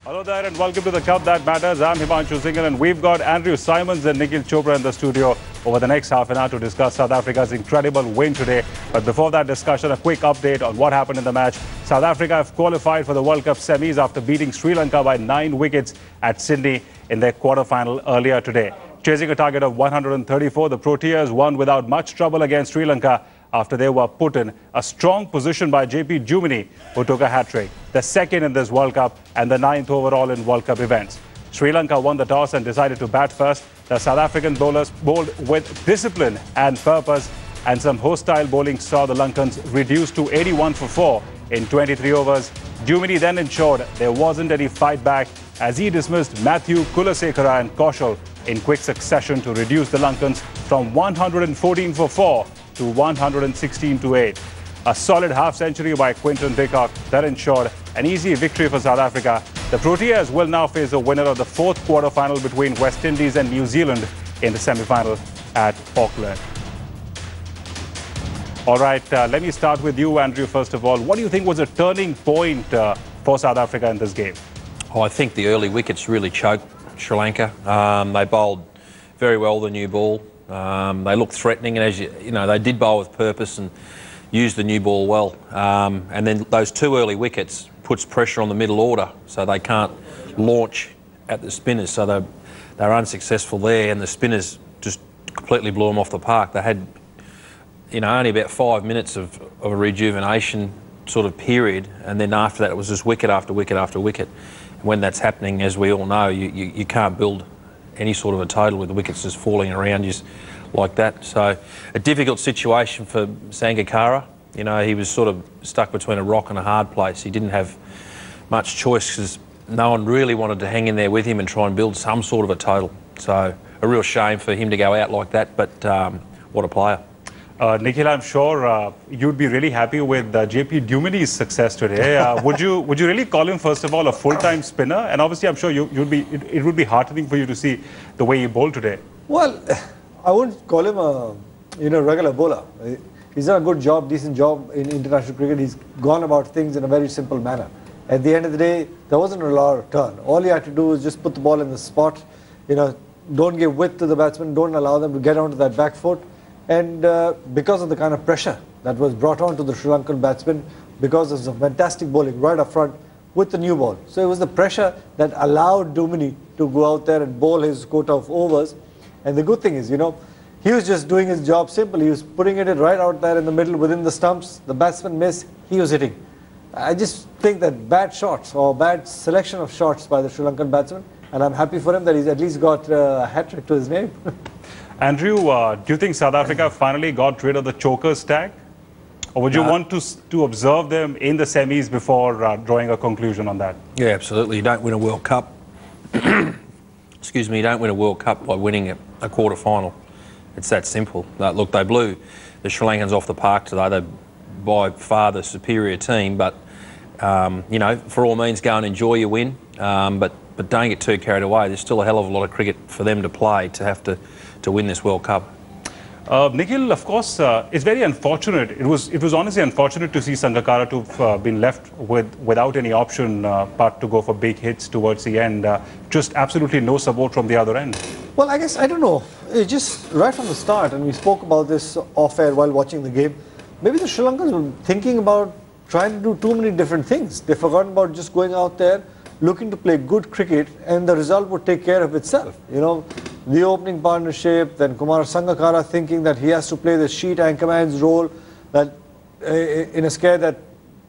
Hello there and welcome to the Cup That Matters. I'm Himanshu Singhal and we've got Andrew Simons and Nikhil Chopra in the studio over the next half an hour to discuss South Africa's incredible win today. But before that discussion, a quick update on what happened in the match. South Africa have qualified for the World Cup semis after beating Sri Lanka by 9 wickets at Sydney in their quarter-final earlier today. Chasing a target of 134, the Proteas won without much trouble against Sri Lanka after they were put in a strong position by JP Duminy, who took a hat-trick, the second in this World Cup and the 9th overall in World Cup events. Sri Lanka won the toss and decided to bat first. The South African bowlers bowled with discipline and purpose, and some hostile bowling saw the Lankans reduced to 81 for 4 in 23 overs. Duminy then ensured there wasn't any fight back as he dismissed Matthew Kulasekara and Kaushal in quick succession to reduce the Lankans from 114 for 4 to 116 to 8. A solid half-century by Quinton de Kock that ensured an easy victory for South Africa. The Proteas will now face the winner of the fourth quarter-final between West Indies and New Zealand in the semi-final at Auckland. All right, let me start with you, Andrew, first of all. What do you think was a turning point for South Africa in this game? Oh, I think the early wickets really choked Sri Lanka. They bowled very well the new ball. They looked threatening, and as you know, they did bowl with purpose and used the new ball well. And then those 2 early wickets puts pressure on the middle order, so they can't launch at the spinners. So they're unsuccessful there, and the spinners just completely blew them off the park. They had, only about 5 minutes of a rejuvenation sort of period, and then after that it was just wicket after wicket after wicket. And when that's happening, as we all know, you can't build any sort of a total with the wickets just falling around you like that. So a difficult situation for Sangakkara. He was sort of stuck between a rock and a hard place. He didn't have much choice because no one really wanted to hang in there with him and try and build some sort of a total. So a real shame for him to go out like that, but what a player. Nikhil, I'm sure you'd be really happy with JP Duminy's success today. Would you really call him, first of all, a full-time spinner? And obviously, I'm sure it would be heartening for you to see the way he bowled today. Well, I wouldn't call him a regular bowler. He's done a good job, decent job in international cricket. He's gone about things in a very simple manner. At the end of the day, there wasn't a lot of turn. All he had to do was just put the ball in the spot. Don't give width to the batsmen. Don't allow them to get onto that back foot. And because of the kind of pressure that was brought on to the Sri Lankan batsmen, because of some fantastic bowling right up front with the new ball. So it was the pressure that allowed Duminy to go out there and bowl his quota of overs. And the good thing is, he was just doing his job simple. He was putting it right out there in the middle within the stumps. The batsman missed, he was hitting. I just think that bad shots or bad selection of shots by the Sri Lankan batsman, and I'm happy for him that he's at least got a hat-trick to his name. Andrew, do you think South Africa finally got rid of the chokers tag? Or would you want to observe them in the semis before drawing a conclusion on that? Yeah, absolutely. You don't win a World Cup. Excuse me, you don't win a World Cup by winning a quarter-final. It's that simple. Look, they blew the Sri Lankans off the park today. They're by far the superior team, but, for all means, go and enjoy your win. But don't get too carried away. There's still a hell of a lot of cricket for them to play to have to win this World Cup. Nikhil, of course, it's very unfortunate. It was honestly unfortunate to see Sangakkara to have been left without any option but to go for big hits towards the end. Just absolutely no support from the other end. Well, I guess, I don't know. It's just right from the start, and we spoke about this off-air while watching the game, maybe the Sri Lankans were thinking about trying to do too many different things. They forgot about just going out there, looking to play good cricket, and the result would take care of itself. The opening partnership, then Kumar Sangakkara thinking that he has to play the sheet anchorman's role, that in a scare that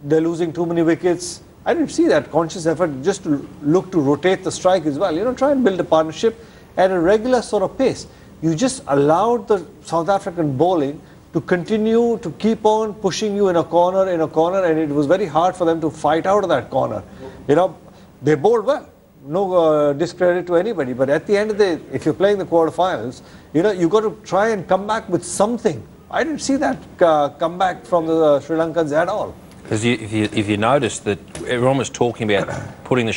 they're losing too many wickets. I didn't see that conscious effort just to look to rotate the strike as well. Try and build a partnership at a regular sort of pace. You just allowed the South African bowling to continue to keep on pushing you in a corner, and it was very hard for them to fight out of that corner. They bowled well. No discredit to anybody, but at the end of the day, if you're playing the quarterfinals, you got to try and come back with something. I didn't see that comeback from the Sri Lankans at all. Because if you notice that everyone was talking about putting the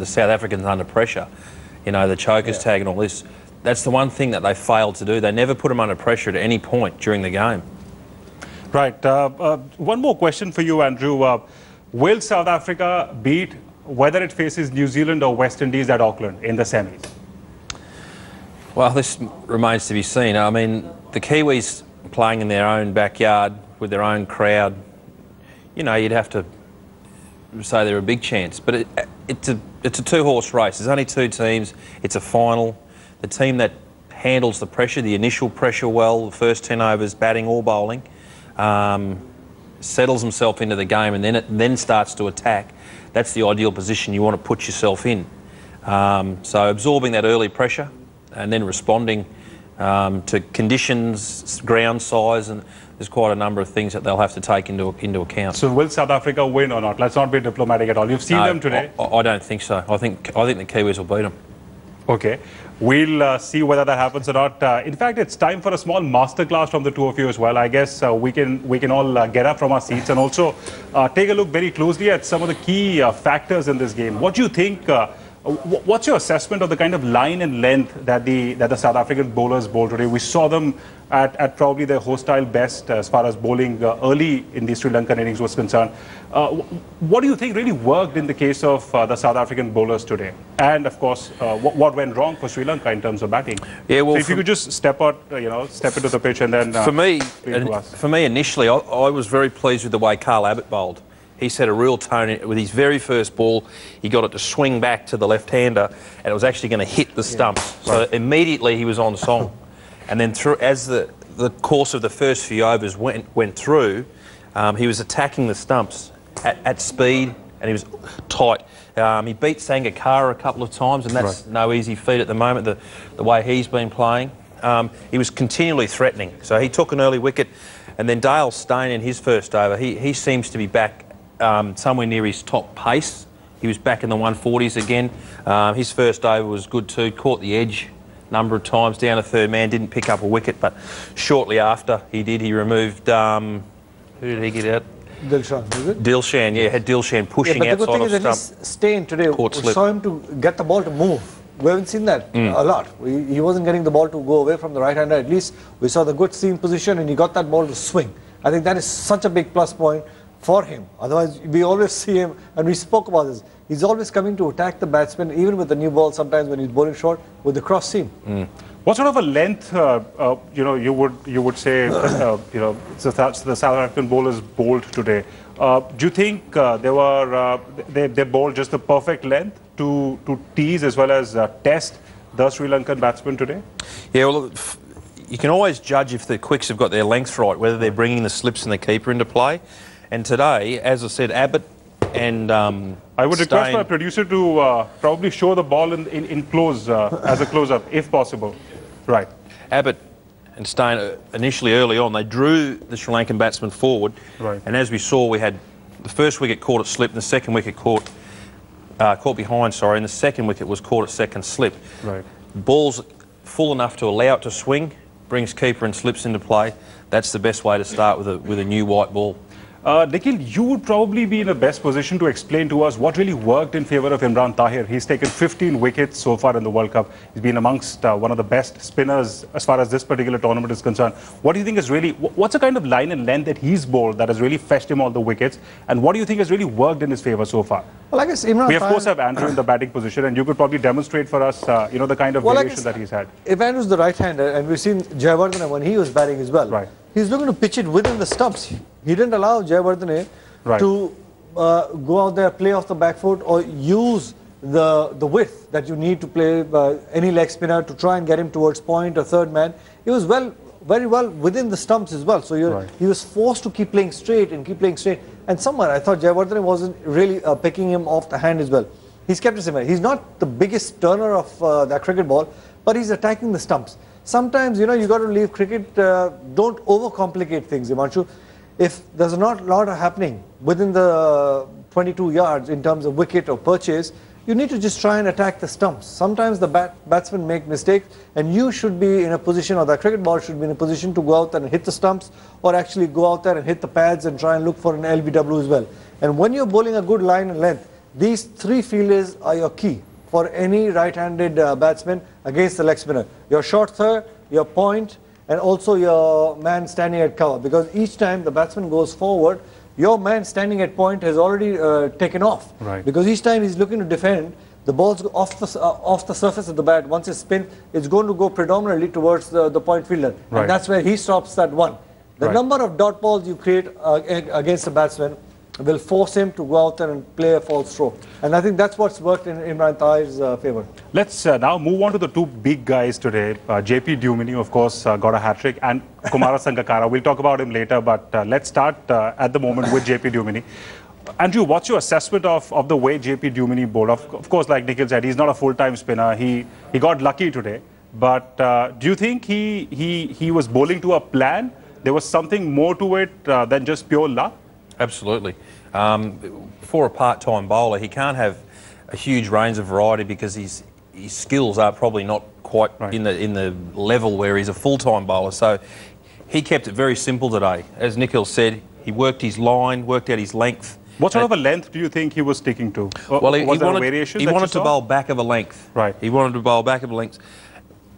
South Africans under pressure, the chokers tag and all this. That's the one thing that they failed to do. They never put them under pressure at any point during the game. Right. One more question for you, Andrew. Will South Africa beat whether it faces New Zealand or West Indies at Auckland in the semis? Well, this remains to be seen. I mean, the Kiwis playing in their own backyard with their own crowd, you know, you'd have to say they're a big chance. But it's a two-horse race. There's only two teams. It's a final. The team that handles the pressure, the initial pressure well, the first 10 overs, batting or bowling, settles himself into the game and then starts to attack. That's the ideal position you want to put yourself in. So absorbing that early pressure and then responding to conditions, ground size, and there's quite a number of things that they'll have to take into account. So will South Africa win or not? Let's not be diplomatic at all. You've seen them today. I don't think so. I think the Kiwis will beat them. Okay. We'll see whether that happens or not. In fact, it's time for a small masterclass from the two of you as well. I guess we can all get up from our seats and also take a look very closely at some of the key factors in this game. What do you think? What's your assessment of the kind of line and length that the South African bowlers bowled today? We saw them at probably their hostile best as far as bowling early in the Sri Lankan innings was concerned. What do you think really worked in the case of the South African bowlers today? And of course, what went wrong for Sri Lanka in terms of batting? Yeah, well, so if you could just step into the pitch and then for me initially, I was very pleased with the way Carl Abbott bowled. He set a real tone with his very first ball. He got it to swing back to the left-hander, and it was actually going to hit the stumps. So immediately he was on song. And then as the course of the first few overs went through, he was attacking the stumps at speed, and he was tight. He beat Sangakkara a couple of times, and that's no easy feat at the moment, the way he's been playing. He was continually threatening. So he took an early wicket, and then Dale Steyn in his first over, he seems to be back somewhere near his top pace. He was back in the 140s again. His first over was good too, caught the edge a number of times down a third man, didn't pick up a wicket, but shortly after he did, he removed, who did he get out? Dilshan, is it? Dilshan, yeah, had Dilshan pushing outside of stump. But the good thing is that he's staying today. We saw him to get the ball to move. We haven't seen that a lot. He wasn't getting the ball to go away from the right-hander. At least we saw the good seam position and he got that ball to swing. I think that is such a big plus point for him. Otherwise, we always see him, and we spoke about this, he's always coming to attack the batsman, even with the new ball, sometimes when he's bowling short, with the cross seam. What sort of a length, you would say, the South African bowlers bowled today? Do you think they bowled just the perfect length to tease as well as test the Sri Lankan batsmen today? Yeah, well, you can always judge if the quicks have got their length right, whether they're bringing the slips and the keeper into play. And today, as I said, Abbott and I would request my producer to probably show the ball in close as a close-up, if possible. Right. Abbott and Steyn initially early on, they drew the Sri Lankan batsman forward. Right. And as we saw, we had the first wicket caught at slip, and the second wicket caught behind, sorry, and the second wicket was caught at second slip. Right. Ball's full enough to allow it to swing, brings keeper and slips into play. That's the best way to start with a new white ball. Nikhil, you would probably be in the best position to explain to us what really worked in favour of Imran Tahir. He's taken 15 wickets so far in the World Cup. He's been amongst one of the best spinners as far as this particular tournament is concerned. What do you think is really, what's the kind of line and length that he's bowled that has really fetched him all the wickets? And what do you think has really worked in his favour so far? Well, I guess Imran We of course have Andrew in the batting position, and you could probably demonstrate for us, the kind of variation that he's had. If Andrew's the right-hander, and we've seen Jayawardene when he was batting as well. Right. He's looking to pitch it within the stumps. He didn't allow Jayawardene to go out there, play off the back foot, or use the width that you need to play any leg spinner to try and get him towards point or third man. He was very well within the stumps as well. So he was forced to keep playing straight and keep playing straight. And somewhere I thought Jayawardene wasn't really picking him off the hand as well. He's kept it similar. He's not the biggest turner of that cricket ball, but he's attacking the stumps. Sometimes, you got to leave cricket, don't overcomplicate things, Himanshu. If there's not a lot happening within the 22 yards in terms of wicket or purchase, you need to just try and attack the stumps. Sometimes the batsmen make mistakes, and you should be in a position, or the cricket ball should be in a position to go out there and hit the stumps, or actually go out there and hit the pads and try and look for an LBW as well. And when you're bowling a good line and length, these three fielders are your key for any right-handed batsman against the leg spinner. Your short third, your point, and also your man standing at cover. Because each time the batsman goes forward, your man standing at point has already taken off. Right. Because each time he's looking to defend, the ball's off the surface of the bat. Once it spins, it's going to go predominantly towards the point fielder. Right. And that's where he stops that one. The number of dot balls you create against the batsman will force him to go out there and play a false throw. And I think that's what's worked in Imran Tahir's favour. Let's now move on to the two big guys today. JP Duminy, of course, got a hat-trick, and Kumara Sangakkara. We'll talk about him later, but let's start at the moment with JP Duminy. Andrew, what's your assessment of the way JP Duminy bowled? Of course, like Nikhil said, he's not a full-time spinner. He got lucky today. But do you think he was bowling to a plan? There was something more to it than just pure luck? Absolutely. For a part-time bowler, he can't have a huge range of variety because his skills are probably not quite in the level where he's a full-time bowler. So he kept it very simple today. As Nikhil said, he worked his line, worked out his length. What sort of a length do you think he was sticking to? Well, he wanted to bowl back of a length. Right. He wanted to bowl back of a length.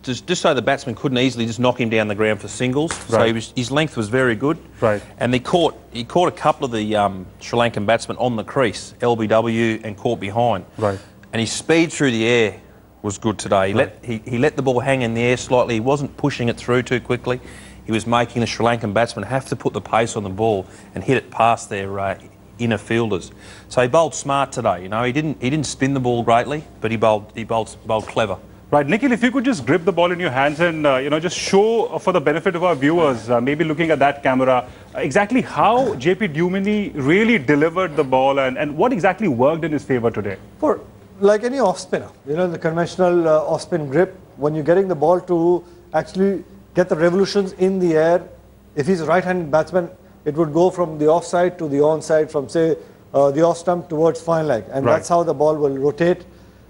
Just so the batsman couldn't easily just knock him down the ground for singles. Right. So his length was very good. Right. And he caught a couple of the Sri Lankan batsmen on the crease, LBW, and caught behind. Right. And his speed through the air was good today. He let the ball hang in the air slightly. He wasn't pushing it through too quickly. He was making the Sri Lankan batsmen have to put the pace on the ball and hit it past their inner fielders. So he bowled smart today. You know, he didn't spin the ball greatly, but he bowled clever. Right, Nikhil, if you could just grip the ball in your hands and just show for the benefit of our viewers, maybe looking at that camera, exactly how JP Duminy really delivered the ball and what exactly worked in his favour today. For like any off spinner, the conventional off spin grip, when you're getting the ball to actually get the revolutions in the air, if he's a right-handed batsman, it would go from the offside to the onside, from say the off stump towards fine leg, and that's how the ball will rotate.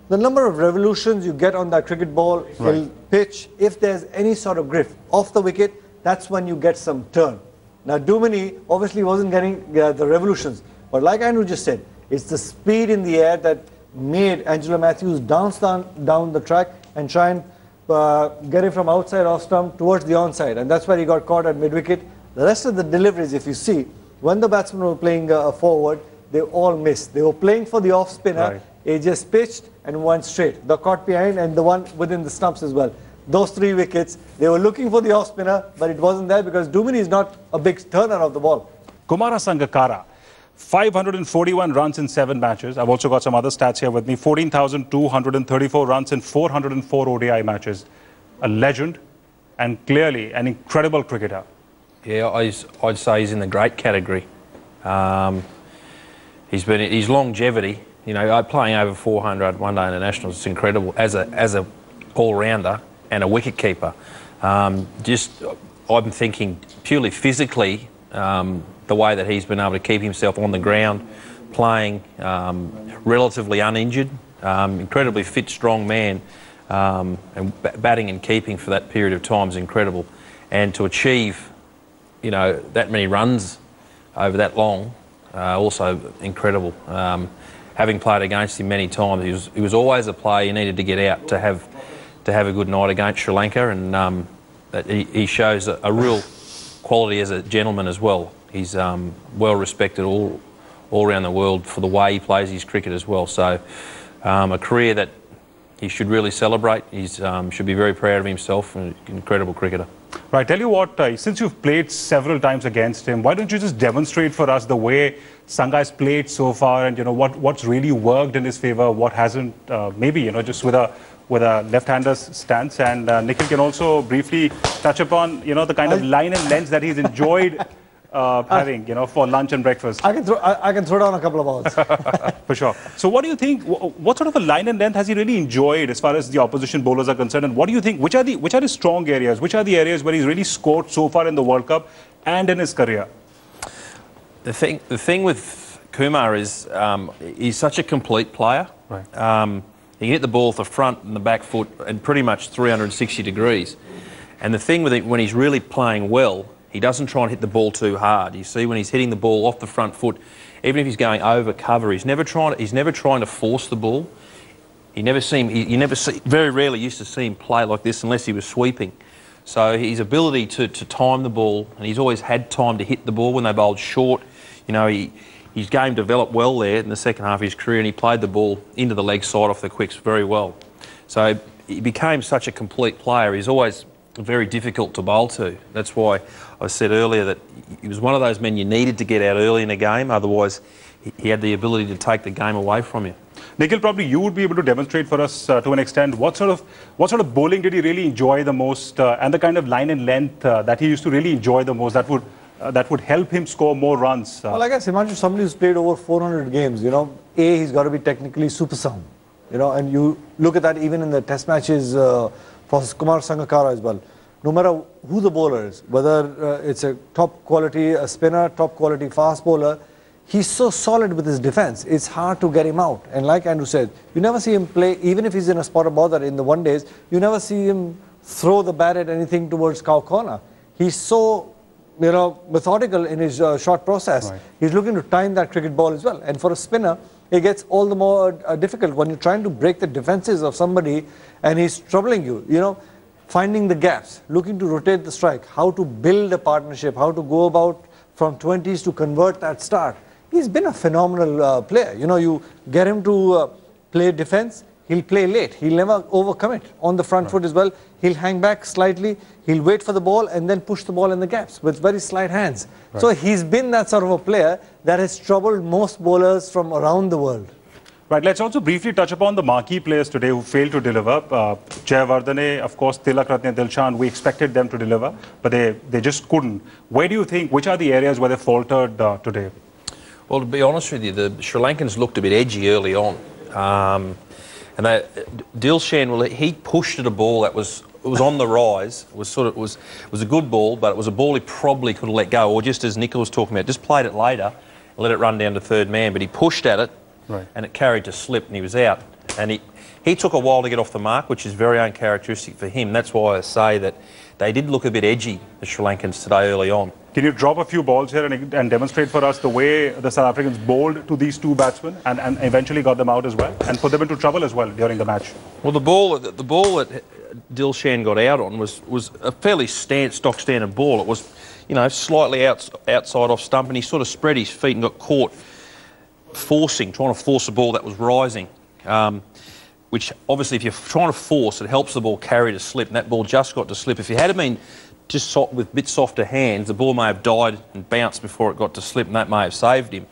The number of revolutions you get on that cricket ball will pitch. If there's any sort of grip off the wicket, that's when you get some turn. Now Duminy obviously wasn't getting the revolutions, but like Andrew just said, it's the speed in the air that made Angelo Matthews dance down the track and try and get him from outside off stump towards the onside, and that's where he got caught at mid-wicket. The rest of the deliveries, if you see, when the batsmen were playing forward, they all missed. They were playing for the off spinner. He just pitched and went straight. The caught behind and the one within the stumps as well. Those 3 wickets, they were looking for the off spinner, but it wasn't there because Duminy is not a big turner of the ball. Kumara Sangakkara, 541 runs in 7 matches. I've also got some other stats here with me. 14,234 runs in 404 ODI matches. A legend and clearly an incredible cricketer. Yeah, I'd say he's in the great category. His longevity, playing over 400 one-day internationals, it's incredible as a all-rounder and a wicket-keeper. I'm thinking purely physically, the way that he's been able to keep himself on the ground, playing relatively uninjured, incredibly fit, strong man, and batting and keeping for that period of time is incredible. And to achieve, that many runs over that long, also incredible. Having played against him many times, he was always a player you needed to get out to have a good night against Sri Lanka, and that he shows a real quality as a gentleman as well. He's well respected all around the world for the way he plays his cricket as well. So a career that he should really celebrate. He should be very proud of himself, and an incredible cricketer. Right, tell you what, since you've played several times against him, why don't you just demonstrate for us the way Sanga has played so far, and what's really worked in his favour, what hasn't, maybe just with a left-hander's stance. And Nikhil can also briefly touch upon the kind of line and length that he's enjoyed having for lunch and breakfast. I can throw down a couple of balls. For sure. So what do you think, what sort of a line and length has he really enjoyed as far as the opposition bowlers are concerned, and what do you think, which are the strong areas, which are the areas where he's really scored so far in the World Cup and in his career? The thing with Kumar is he's such a complete player. Right. He can hit the ball with the front and the back foot and pretty much 360 degrees. And the thing with it, when he's really playing well, he doesn't try and hit the ball too hard. You see, when he's hitting the ball off the front foot, even if he's going over cover, he's never trying to force the ball. Very rarely used to see him play like this unless he was sweeping. So his ability to time the ball, and he's always had time to hit the ball when they bowled short. You know, his game developed well there in the second half of his career, and he played the ball into the leg side off the quicks very well. So he became such a complete player. He's always very difficult to bowl to. That's why I said earlier that he was one of those men you needed to get out early in a game, otherwise he had the ability to take the game away from you. Nikhil, probably you would be able to demonstrate for us to an extent what sort of bowling did he really enjoy the most, and the kind of line and length that he used to really enjoy the most that would help him score more runs. Well, I guess imagine somebody who's played over 400 games. You know, he's got to be technically super sound. You know, and you look at that even in the Test matches for Kumar Sangakkara as well. No matter who the bowler is, whether it's a top quality spinner, top quality fast bowler, he's so solid with his defense, it's hard to get him out. And like Andrew said, you never see him play, even if he's in a spot of bother in the one days, you never see him throw the bat at anything towards cow corner. He's so, you know, methodical in his shot process. Right. He's looking to time that cricket ball as well. And for a spinner, it gets all the more difficult when you're trying to break the defenses of somebody and he's troubling you, you know, finding the gaps, looking to rotate the strike, how to build a partnership, how to go about from 20s to convert that start. He's been a phenomenal player. You know, you get him to play defense, he'll play late. He'll never overcome it on the front foot as well. He'll hang back slightly. He'll wait for the ball and then push the ball in the gaps with very slight hands. Right. So he's been that sort of a player that has troubled most bowlers from around the world. Right, let's also briefly touch upon the marquee players today who failed to deliver. Jayawardene, of course, Tilak Ratne, Dilshan, we expected them to deliver, but they just couldn't. Where do you think, which are the areas where they faltered today? Well, to be honest with you, the Sri Lankans looked a bit edgy early on. And Dilshan, well, he pushed at a ball that was on the rise. It was a good ball, but it was a ball he probably could have let go, or just as Nikhil was talking about, just played it later and let it run down to third man. But he pushed at it, right, and it carried to slip, and he was out. And he took a while to get off the mark, which is very uncharacteristic for him. That's why I say that they did look a bit edgy, the Sri Lankans, today early on. Can you drop a few balls here and demonstrate for us the way the South Africans bowled to these two batsmen and eventually got them out as well and put them into trouble as well during the match? Well, the ball that Dilshan got out on was a fairly stock standard ball. It was, you know, slightly outside off stump, and he sort of spread his feet and got caught trying to force a ball that was rising. Which obviously, if you're trying to force, it helps the ball carry to slip, and that ball just got to slip. If it had been just with a bit softer hands, the ball may have died and bounced before it got to slip, and that may have saved him.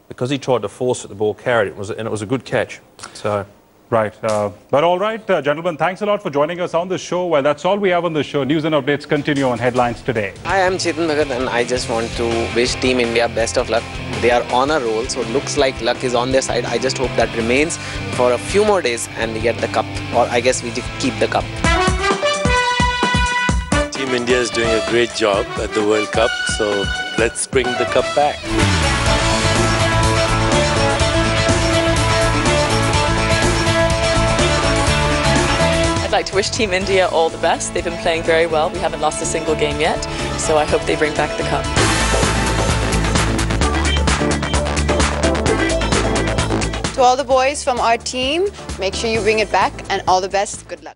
Because he tried to force it, the ball carried it, and it was a good catch. So, right. But all right, gentlemen, thanks a lot for joining us on the show. Well, that's all we have on the show. News and updates continue on Headlines Today. Hi, I'm Chetan Bhagat, and I just want to wish Team India best of luck. They are on a roll, so it looks like luck is on their side. I just hope that remains for a few more days and we get the cup, or I guess we keep the cup. Team India is doing a great job at the World Cup, so let's bring the cup back. I'd like to wish Team India all the best. They've been playing very well. We haven't lost a single game yet, so I hope they bring back the cup. To all the boys from our team, make sure you bring it back, and all the best. Good luck.